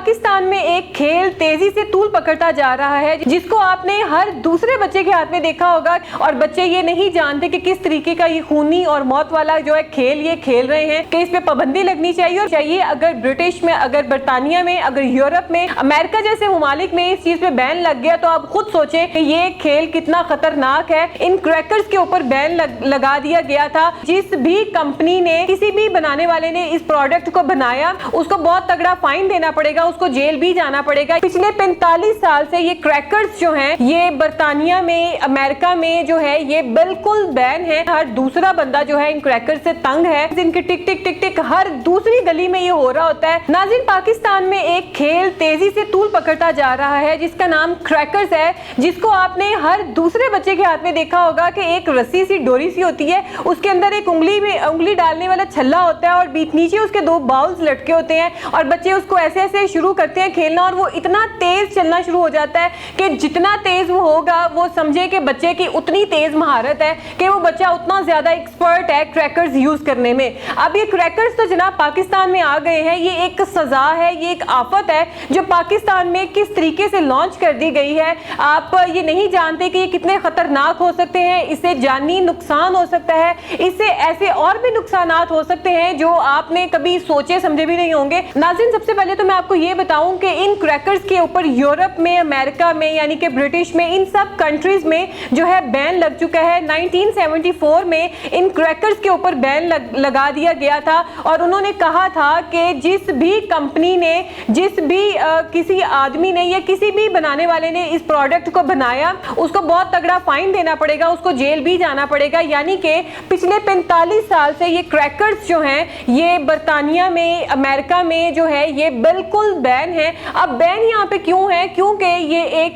पाकिस्तान में एक खेल तेजी से तूल पकड़ता जा रहा है जिसको आपने हर दूसरे बच्चे के हाथ में देखा होगा और बच्चे ये नहीं जानते कि किस तरीके का ये खूनी और मौत वाला जो है खेल ये खेल रहे हैं कि इस पे पाबंदी लगनी चाहिए और चाहिए। अगर ब्रिटिश में, अगर बरतानिया में, अगर यूरोप में, अमेरिका जैसे ममालिक में इस चीज पे बैन लग गया तो आप खुद सोचें कि ये खेल कितना खतरनाक है। इन क्रैकर्स के ऊपर बैन लगा दिया गया था। जिस भी कंपनी ने, किसी भी बनाने वाले ने इस प्रोडक्ट को बनाया उसको बहुत तगड़ा फाइन देना पड़ेगा, उसको जेल भी जाना पड़ेगा। पिछले 45 साल से ये क्रैकर्स जो हैं ये बरतानिया में, अमेरिका में जो है ये बिल्कुल बैन है। हर दूसरा बंदा जो है इन क्रैकर्स से तंग है। इनके टिक टिक टिक टिक हर दूसरी गली में ये हो रहा होता है। नाज़रीन, पाकिस्तान में एक खेल तेजी से तूल पकड़ता जा रहा है जिसका नाम क्रैकर्स है, जिसको आपने हर दूसरे बच्चे के हाथ में देखा होगा कि एक रस्सी सी, डोरी सी होती है, उसके अंदर एक उंगली डालने वाला छल्ला होता है और बीच नीचे उसके दो बाउल्स लटके होते हैं और बच्चे उसको ऐसे ऐसे शुरू करते हैं खेलना और वो इतना तेज चलना शुरू हो जाता है कि जितना तेज वो होगा वो समझे कि बच्चे की उतनी तेज महारत है कि वो बच्चा उतना ज्यादा एक्सपर्ट है क्रैकर्स यूज करने में। अब ये क्रैकर्स तो जनाब पाकिस्तान में आ गए हैं। ये एक सजा है, ये एक आफत है जो पाकिस्तान में किस तरीके से लॉन्च कर दी गई है। आप ये नहीं जानते कि ये कितने खतरनाक हो सकते हैं। इससे जानी नुकसान हो सकता है, इससे ऐसे और भी नुकसान हो सकते हैं जो आपने कभी सोचे समझे भी नहीं होंगे। नाज़रीन, सबसे पहले तो मैं आपको ये बताऊं कि इन क्रैकर्स के ऊपर यूरोप में, अमेरिका में यानी कि ब्रिटिश में, इन सब कंट्रीज में जो है बैन लग चुका है। 1974 में इन क्रैकर्स के ऊपर बैन लगा दिया गया था और उन्होंने कहा था कि जिस भी कंपनी ने, जिस भी किसी आदमी ने या किसी भी बनाने वाले ने इस प्रोडक्ट को बनाया उसको बहुत तगड़ा फाइन देना पड़ेगा, उसको जेल भी जाना पड़ेगा। यानी कि पिछले 45 साल से ये क्रैकर्स जो हैं ये बरतानिया में, अमेरिका में जो है ये बिल्कुल बैन है। अब बैन यहाँ पे क्यों है? क्योंकि ये एक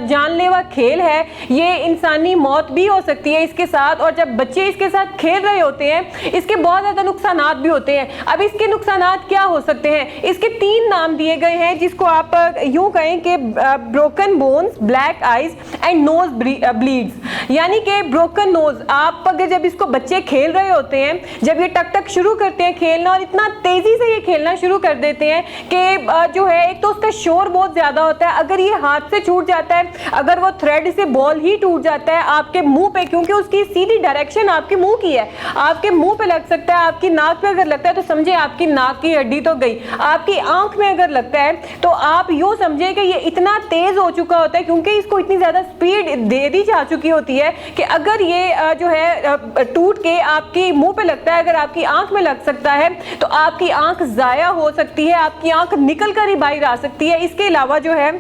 जानलेवा खेल है, ये इंसानी मौत भी हो सकती है इसके साथ और जब बच्चे इसके साथ खेल रहे होते हैं इसके बहुत ज्यादा नुकसानात भी होते हैं। अब इसके नुकसानात क्या हो सकते हैं? इसके 3 नाम दिए गए हैं जिसको आप यूं कहें कि broken bones, black eyes and nose bleeds. यानी कि ब्रोकन नोज, आप अगर जब इसको बच्चे खेल रहे होते हैं, जब ये टक टक शुरू करते हैं खेलना और इतना तेजी से ये खेलना शुरू कर देते हैं कि जो है एक तो उसका शोर बहुत ज्यादा होता है। अगर ये हाथ से छूट जाता है, अगर वो थ्रेड से बॉल ही टूट जाता है आपके मुंह पे, क्योंकि उसकी सीधी डायरेक्शन आपके मुंह की है, आपके मुंह पे लग सकता है, आपकी नाक पे अगर लगता है तो समझे आपकी नाक की हड्डी तो गई, आपकी आंख में अगर लगता है तो आप यूं समझे कि ये इतना तेज हो चुका होता है क्योंकि इसको इतनी ज्यादा स्पीड दे दी जा चुकी होती है कि अगर ये जो है टूट के आपकी मुंह पे लगता है, अगर आपकी आंख में लग सकता है तो आपकी आंख जाया हो सकती है, आपकी आंख निकल कर ही बाहर आ सकती है। इसके अलावा जो है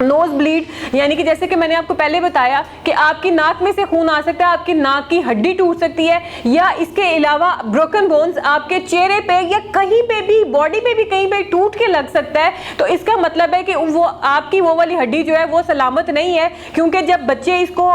नोज ब्लीड यानी कि जैसे कि मैंने आपको पहले बताया कि आपकी नाक में से खून आ सकता है, आपकी नाक की हड्डी टूट सकती है, या इसके अलावा ब्रोकन बोन्स आपके चेहरे पे या कहीं पे भी, बॉडी पे भी कहीं पे टूट के लग सकता है। तो इसका मतलब है कि वो आपकी वो वाली हड्डी जो है वो सलामत नहीं है, क्योंकि जब बच्चे इसको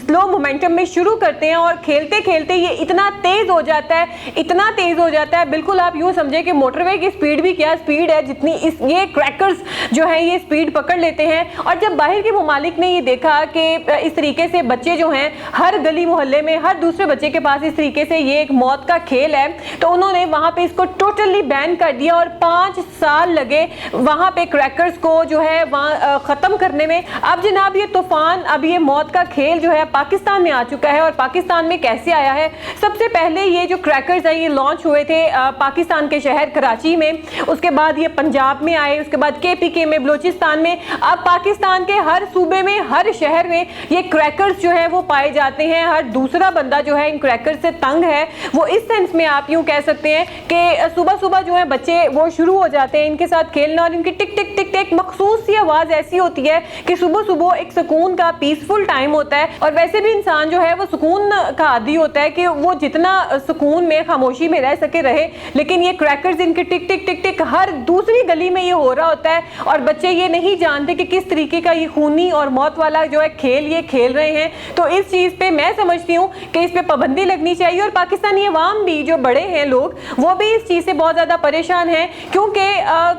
स्लो मोमेंटम में शुरू करते हैं और खेलते खेलते ये इतना तेज हो जाता है, इतना तेज हो जाता है, बिल्कुल आप यूं समझे कि मोटरवे की स्पीड भी क्या स्पीड है जितनी ये क्रैकर्स जो है ये स्पीड पकड़ लेते हैं। और जब बाहर के ममालिक ने ये देखा कि इस तरीके से बच्चे जो हैं हर गली मोहल्ले में, हर दूसरे बच्चे के पास इस तरीके से ये एक मौत का खेल है, तो उन्होंने वहां पे इसको टोटली बैन कर दिया और 5 साल लगे वहां पे क्रैकर्स को जो है वहां खत्म करने में। अब जनाब ये तूफान, अब ये मौत का खेल जो है पाकिस्तान में आ चुका है। और पाकिस्तान में कैसे आया है? सबसे पहले ये जो क्रैकर्स है ये लॉन्च हुए थे पाकिस्तान के शहर कराची में, उसके बाद ये पंजाब में आए, उसके बाद KPK में, बलूचिस्तान में। अब पाकिस्तान के हर सूबे में, हर शहर में ये क्रैकर्स जो है वो पाए जाते हैं। हर दूसरा बंदा जो है इन क्रैकर्स से तंग है। वो इस सेंस में आप यूं कह सकते हैं कि सुबह सुबह जो है बच्चे वो शुरू हो जाते हैं इनके साथ खेलना और इनकी टिक टिक टिक टिक मखसूस सी आवाज ऐसी होती है कि सुबह सुबह एक सुकून का पीसफुल टाइम होता है। और वैसे भी इंसान जो है वो सुकून का आदी होता है कि वो जितना सुकून में, खामोशी में रह सके रहे, लेकिन ये क्रैकर्स इनके टिक टिक टिक टिक हर दूसरी गली में ये हो रहा होता है और बच्चे ये नहीं जानते जानते कि किस तरीके का ये खूनी और मौत वाला जो है खेल ये खेल रहे हैं। तो इस चीज़ पे मैं समझती हूँ कि इस पे पाबंदी लगनी चाहिए और पाकिस्तानी अवाम भी जो बड़े हैं लोग वो भी इस चीज़ से बहुत ज़्यादा परेशान हैं, क्योंकि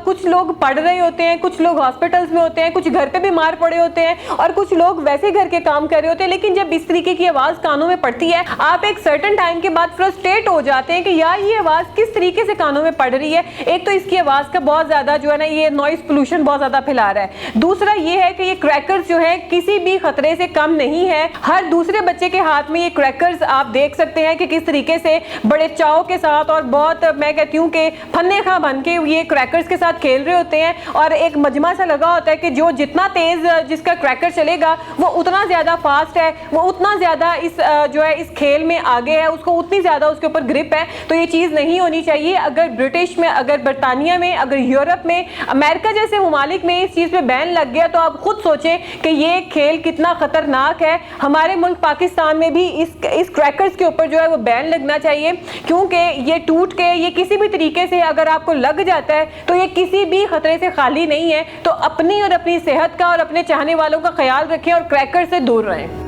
कुछ लोग पढ़ रहे होते हैं, कुछ लोग हॉस्पिटल्स में होते हैं, कुछ घर पे बीमार पड़े होते हैं और कुछ लोग वैसे घर के काम कर रहे होते हैं। लेकिन जब इस तरीके की आवाज़ कानों में पड़ती है, आप एक सर्टेन टाइम के बाद फ्रस्ट्रेट हो जाते हैं कि यार ये आवाज़ किस तरीके से कानों में पड़ रही है। एक तो इसकी आवाज़ का बहुत ज़्यादा जो है ना ये नॉइस पोल्यूशन बहुत ज़्यादा फैला रहा है। दूसरा ये है कि ये क्रैकर्स जो है किसी भी खतरे से कम नहीं है। हर दूसरे बच्चे के हाथ में ये क्रैकर्स आप देख सकते हैं कि किस तरीके से बड़े चाव के साथ और बहुत मैं कहती हूँ कि फन्ने खा बन के ये क्रैकर्स के साथ खेल रहे होते हैं और एक मजमा सा लगा होता है कि जो जितना तेज जिसका क्रैकर चलेगा वो उतना ज़्यादा फास्ट है, वो उतना ज़्यादा इस जो है इस खेल में आगे है, उसको उतनी ज़्यादा उसके ऊपर ग्रिप है। तो ये चीज़ नहीं होनी चाहिए। अगर ब्रिटिश में, अगर बरतानिया में, अगर यूरोप में, अमेरिका जैसे ममालिक में इस चीज़ पे बैन लग गया तो आप खुद सोचें कि ये खेल कितना खतरनाक है। हमारे मुल्क पाकिस्तान में भी इस क्रैकर्स के ऊपर जो है वो बैन लगना चाहिए, क्योंकि ये टूट के ये किसी भी तरीके से अगर आपको लग जाता है तो ये किसी भी खतरे से खाली नहीं है। तो अपनी और अपनी सेहत का और अपने चाहने वालों का ख्याल रखें और क्रैकर से दूर रहें।